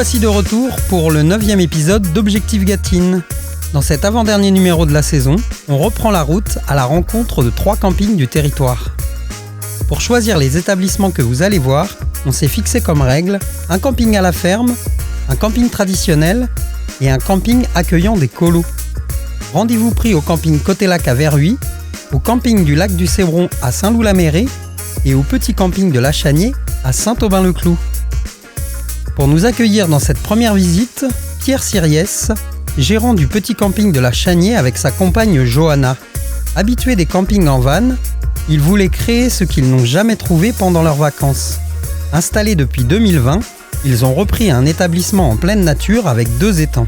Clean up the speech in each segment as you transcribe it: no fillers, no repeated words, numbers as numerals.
voici de retour pour le 9e épisode d'Objectif Gâtine. Dans cet avant-dernier numéro de la saison, on reprend la route à la rencontre de 3 campings du territoire. Pour choisir les établissements que vous allez voir, on s'est fixé comme règle un camping à la ferme, un camping traditionnel et un camping accueillant des colos. Rendez-vous pris au camping Côté Lac à Verhuis, au camping du Lac du Cébron à Saint-Loup-la-Mérée et au petit camping de La Chanier à Saint-Aubin-le-Clou. Pour nous accueillir dans cette première visite, Pierre Siriès, gérant du petit camping de La Chanier avec sa compagne Johanna. Habitués des campings en van, ils voulaient créer ce qu'ils n'ont jamais trouvé pendant leurs vacances. Installés depuis 2020, ils ont repris un établissement en pleine nature avec 2 étangs.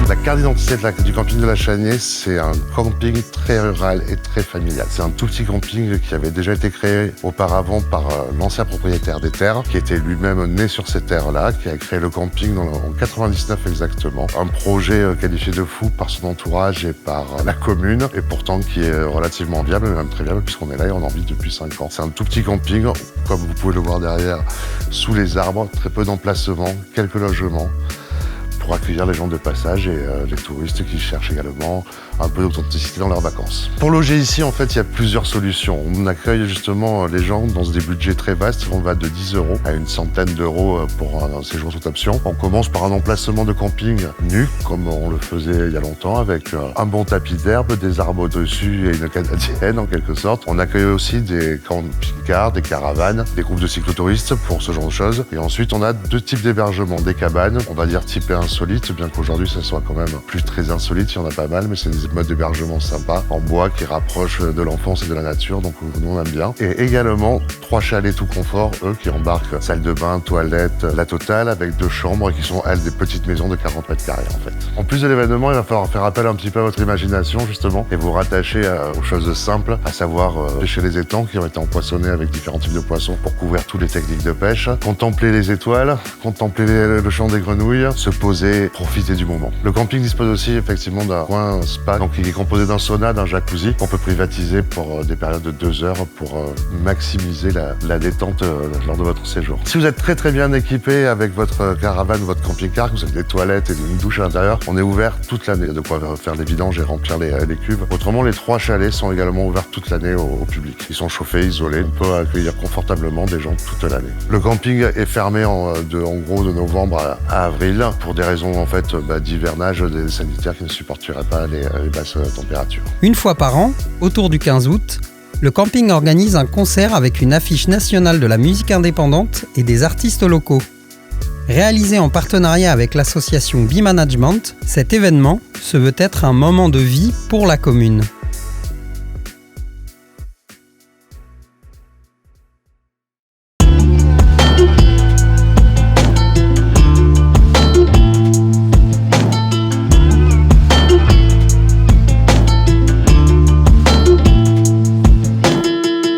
La carte d'identité du camping de La Chanier, c'est un camping très rural et très familial. C'est un tout petit camping qui avait déjà été créé auparavant par l'ancien propriétaire des terres, qui était lui-même né sur ces terres-là, qui a créé le camping en 99 exactement. Un projet qualifié de fou par son entourage et par la commune, et pourtant qui est relativement viable, même très viable, puisqu'on est là et on en vit depuis 5 ans. C'est un tout petit camping, comme vous pouvez le voir derrière, sous les arbres, très peu d'emplacements, quelques logements, pour accueillir les gens de passage et les touristes qui cherchent également un peu d'authenticité dans leurs vacances. Pour loger ici, en fait, il y a plusieurs solutions. On accueille justement les gens dans des budgets très vastes. On va de 10 € à une centaine d'euros pour un séjour toute option. On commence par un emplacement de camping nu, comme on le faisait il y a longtemps, avec un bon tapis d'herbe, des arbres au-dessus et une canadienne en quelque sorte. On accueille aussi des camping-cars, des caravanes, des groupes de cyclotouristes pour ce genre de choses. Et ensuite, on a 2 types d'hébergements. Des cabanes, on va dire typées insolites, bien qu'aujourd'hui ça soit quand même plus très insolite, il y en a pas mal, mais c'est des modes d'hébergement sympas, en bois, qui rapprochent de l'enfance et de la nature, donc nous on aime bien. Et également 3 chalets tout confort, eux, qui embarquent salle de bain, toilette, la totale, avec 2 chambres, qui sont, elles, des petites maisons de 40 mètres carrés, en fait. En plus de l'événement, il va falloir faire appel un petit peu à votre imagination, justement, et vous rattacher aux choses simples, à savoir pêcher les étangs, qui ont été empoisonnés avec différents types de poissons pour couvrir toutes les techniques de pêche, contempler les étoiles, contempler le chant des grenouilles, se poser, profiter du moment. Le camping dispose aussi effectivement d'un coin spa, donc il est composé d'un sauna, d'un jacuzzi qu'on peut privatiser pour des périodes de 2 heures pour maximiser la détente lors de votre séjour. Si vous êtes très très bien équipé avec votre caravane, votre camping-car, que vous avez des toilettes et une douche à l'intérieur, on est ouvert toute l'année, de quoi faire des vidanges et remplir les cuves. Autrement, les 3 chalets sont également ouverts toute l'année au public. Ils sont chauffés, isolés, on peut accueillir confortablement des gens toute l'année. Le camping est fermé en gros de novembre à avril pour des raisons en fait d'hivernage des sanitaires qui ne supporteraient pas les basses températures. Une fois par an, autour du 15 août, le camping organise un concert avec une affiche nationale de la musique indépendante et des artistes locaux. Réalisé en partenariat avec l'association B-Management, cet événement se veut être un moment de vie pour la commune.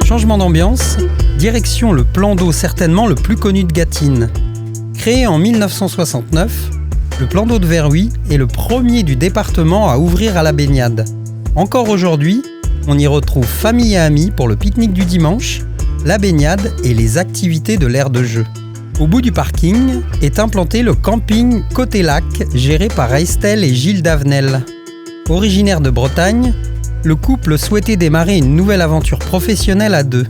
Changement d'ambiance, direction le plan d'eau certainement le plus connu de Gâtine. Créé en 1969, le plan d'eau de Verhuis est le premier du département à ouvrir à la baignade. Encore aujourd'hui, on y retrouve famille et amis pour le pique-nique du dimanche, la baignade et les activités de l'aire de jeu. Au bout du parking est implanté le camping Côté Lac, géré par Estelle et Gilles Davenel. Originaire de Bretagne, le couple souhaitait démarrer une nouvelle aventure professionnelle à 2.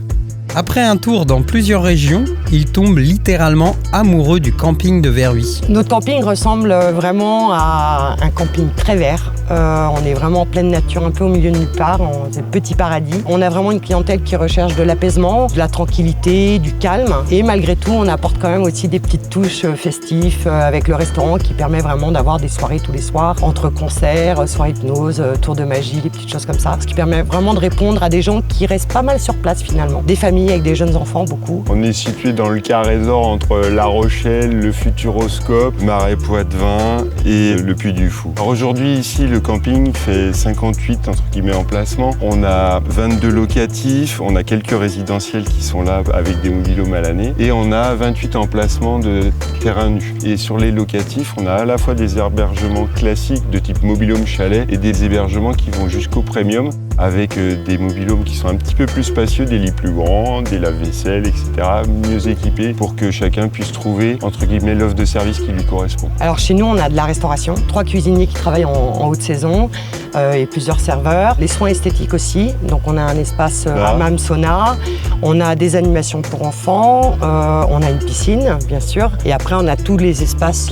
Après un tour dans plusieurs régions, ils tombent littéralement amoureux du camping de Verhuis. Notre camping ressemble vraiment à un camping très vert. On est vraiment en pleine nature, un peu au milieu de nulle part, c'est le petit paradis. On a vraiment une clientèle qui recherche de l'apaisement, de la tranquillité, du calme. Et malgré tout, on apporte quand même aussi des petites touches festives avec le restaurant qui permet vraiment d'avoir des soirées tous les soirs, entre concerts, soirées hypnose, tours de magie, des petites choses comme ça. Ce qui permet vraiment de répondre à des gens qui restent pas mal sur place finalement. Des familles avec des jeunes enfants, beaucoup. On est situé dans le Carrésor entre La Rochelle, le Futuroscope, Marais Poitevin et le Puy du Fou. Alors aujourd'hui, ici, le camping fait 58 entre guillemets emplacements. On a 22 locatifs, on a quelques résidentiels qui sont là avec des mobilhomes à l'année et on a 28 emplacements de terrain nu. Et sur les locatifs, on a à la fois des hébergements classiques de type mobilhome chalet et des hébergements qui vont jusqu'au premium avec des mobilhomes qui sont un petit peu plus spacieux, des lits plus grands, des lave-vaisselle, etc. mieux équipés pour que chacun puisse trouver entre guillemets l'offre de service qui lui correspond. Alors chez nous, on a de la restauration, 3 cuisiniers qui travaillent en haute saison et plusieurs serveurs. Les soins esthétiques aussi, donc on a un espace hammam sauna, on a des animations pour enfants, on a une piscine bien sûr, et après on a tous les espaces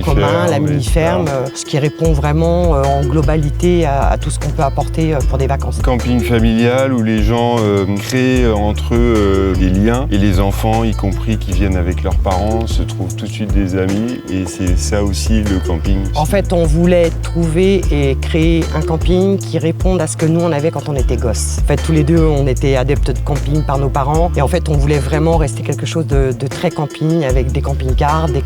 communs, la mini-ferme, ce qui répond vraiment en globalité à tout ce qu'on peut apporter pour des vacances. Camping familial où les gens créent entre eux des liens et les enfants, y compris qui viennent avec leurs parents, se trouvent tout de suite des amis et c'est ça aussi le camping. En fait, on voulait trouver et créer un camping qui réponde à ce que nous on avait quand on était gosses. En fait, tous les deux, on était adeptes de camping par nos parents et en fait, on voulait vraiment rester quelque chose de très camping avec des camping-cars, des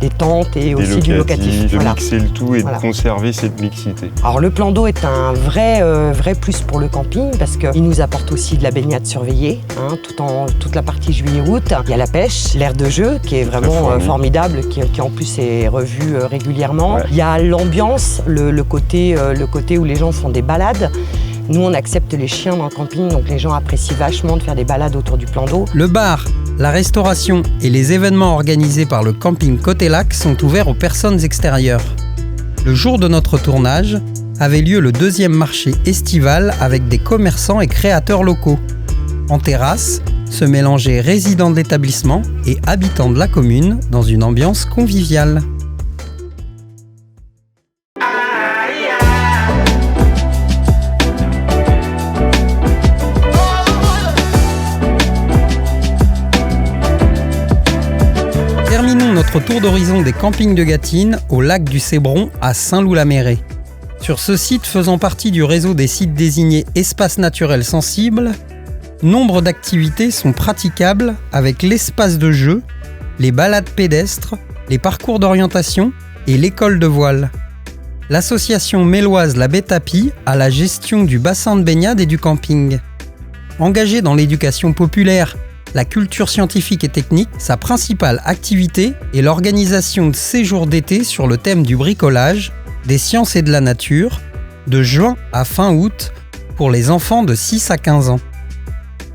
tentes et aussi du locatif. De mixer le tout et de conserver cette mixité. Alors le plan d'eau est un vrai plus pour le camping parce qu'il nous apporte aussi de la baignade surveillée, toute la partie juillet-août. Il y a la pêche, l'aire de jeu qui est vraiment formidable, qui en plus est revue régulièrement. Ouais. Il y a l'ambiance, le côté où les gens font des balades. Nous, on accepte les chiens dans le camping, donc les gens apprécient vachement de faire des balades autour du plan d'eau. Le bar, la restauration et les événements organisés par le camping Côté Lac sont ouverts aux personnes extérieures. Le jour de notre tournage avait lieu le 2e marché estival avec des commerçants et créateurs locaux. En terrasse, se mélangeaient résidents de l'établissement et habitants de la commune dans une ambiance conviviale. Terminons notre tour d'horizon des campings de Gâtine au lac du Cébron à Saint-Loup-la-Mérée. Sur ce site faisant partie du réseau des sites désignés espaces naturels sensibles, nombre d'activités sont praticables avec l'espace de jeu, les balades pédestres, les parcours d'orientation et l'école de voile. L'association méloise La Bétapie a la gestion du bassin de baignade et du camping. Engagée dans l'éducation populaire, la culture scientifique et technique, sa principale activité est l'organisation de séjours d'été sur le thème du bricolage, des sciences et de la nature, de juin à fin août, pour les enfants de 6 à 15 ans.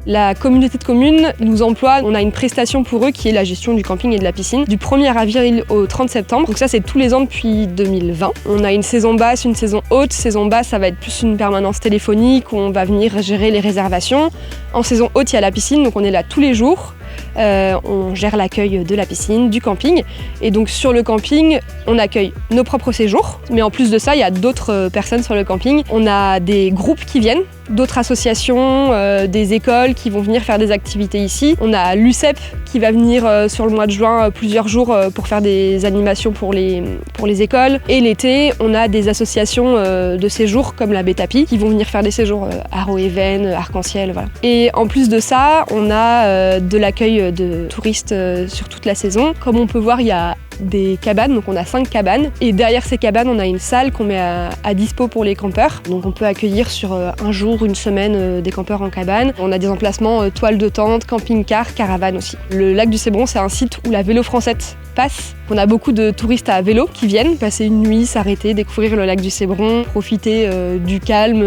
La communauté de communes nous emploie, on a une prestation pour eux qui est la gestion du camping et de la piscine, du 1er avril au 30 septembre. Donc ça, c'est tous les ans depuis 2020. On a une saison basse, une saison haute. Saison basse, ça va être plus une permanence téléphonique où on va venir gérer les réservations. En saison haute, il y a la piscine, donc on est là tous les jours. On gère l'accueil de la piscine, du camping. Et donc sur le camping, on accueille nos propres séjours. Mais en plus de ça, il y a d'autres personnes sur le camping. On a des groupes qui viennent, d'autres associations, des écoles qui vont venir faire des activités ici. On a l'UCEP qui va venir sur le mois de juin plusieurs jours pour faire des animations pour les écoles. Et l'été, on a des associations de séjours comme la Bétapie qui vont venir faire des séjours à Roéven, Arc-en-Ciel, voilà. Et en plus de ça, on a de l'accueil de touristes sur toute la saison. Comme on peut voir, il y a des cabanes, donc on a 5 cabanes. Et derrière ces cabanes, on a une salle qu'on met à dispo pour les campeurs. Donc on peut accueillir sur un jour, une semaine, des campeurs en cabane. On a des emplacements toiles de tente, camping-car, caravane aussi. Le lac du Cébron, c'est un site où la Vélo Française passe. On a beaucoup de touristes à vélo qui viennent passer une nuit, s'arrêter, découvrir le lac du Cébron, profiter du calme,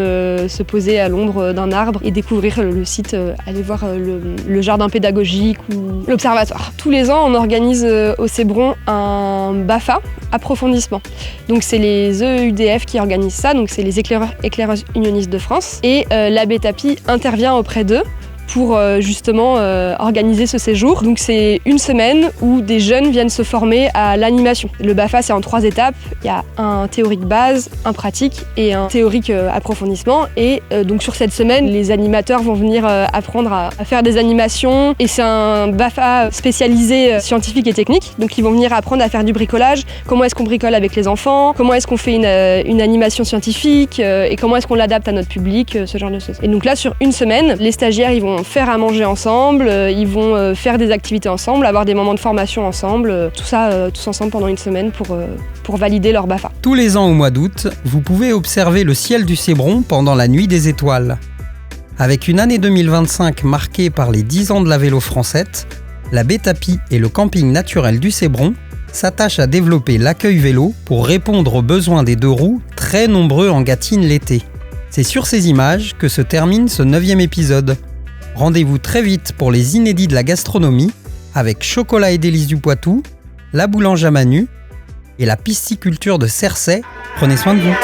se poser à l'ombre d'un arbre et découvrir le site, aller voir le jardin pédagogique ou l'observatoire. Tous les ans, on organise au Cébron un BAFA, approfondissement. Donc c'est les EUDF qui organisent ça, donc c'est les éclaireurs unionistes de France. Et la Bétapie intervient auprès d'eux pour justement organiser ce séjour. Donc c'est une semaine où des jeunes viennent se former à l'animation. Le BAFA, c'est en 3 étapes. Il y a un théorique base, un pratique et un théorique approfondissement. Et donc sur cette semaine, les animateurs vont venir apprendre à faire des animations. Et c'est un BAFA spécialisé scientifique et technique. Donc ils vont venir apprendre à faire du bricolage. Comment est-ce qu'on bricole avec les enfants? Comment est-ce qu'on fait une animation scientifique? Et comment est-ce qu'on l'adapte à notre public? Ce genre de choses. Et donc là, sur une semaine, les stagiaires, ils vont vont faire à manger ensemble, ils vont faire des activités ensemble, avoir des moments de formation ensemble, tout ça tous ensemble pendant une semaine pour valider leur BAFA. Tous les ans au mois d'août, vous pouvez observer le ciel du Cébron pendant la nuit des étoiles. Avec une année 2025 marquée par les 10 ans de la Vélo Francette, la Bétapie et le camping naturel du Cébron s'attachent à développer l'accueil vélo pour répondre aux besoins des 2 roues très nombreux en Gâtine l'été. C'est sur ces images que se termine ce 9e épisode. Rendez-vous très vite pour les inédits de la gastronomie avec Chocolat et délices du Poitou, la boulange à Manu et la pisciculture de Cercey. Prenez soin de vous.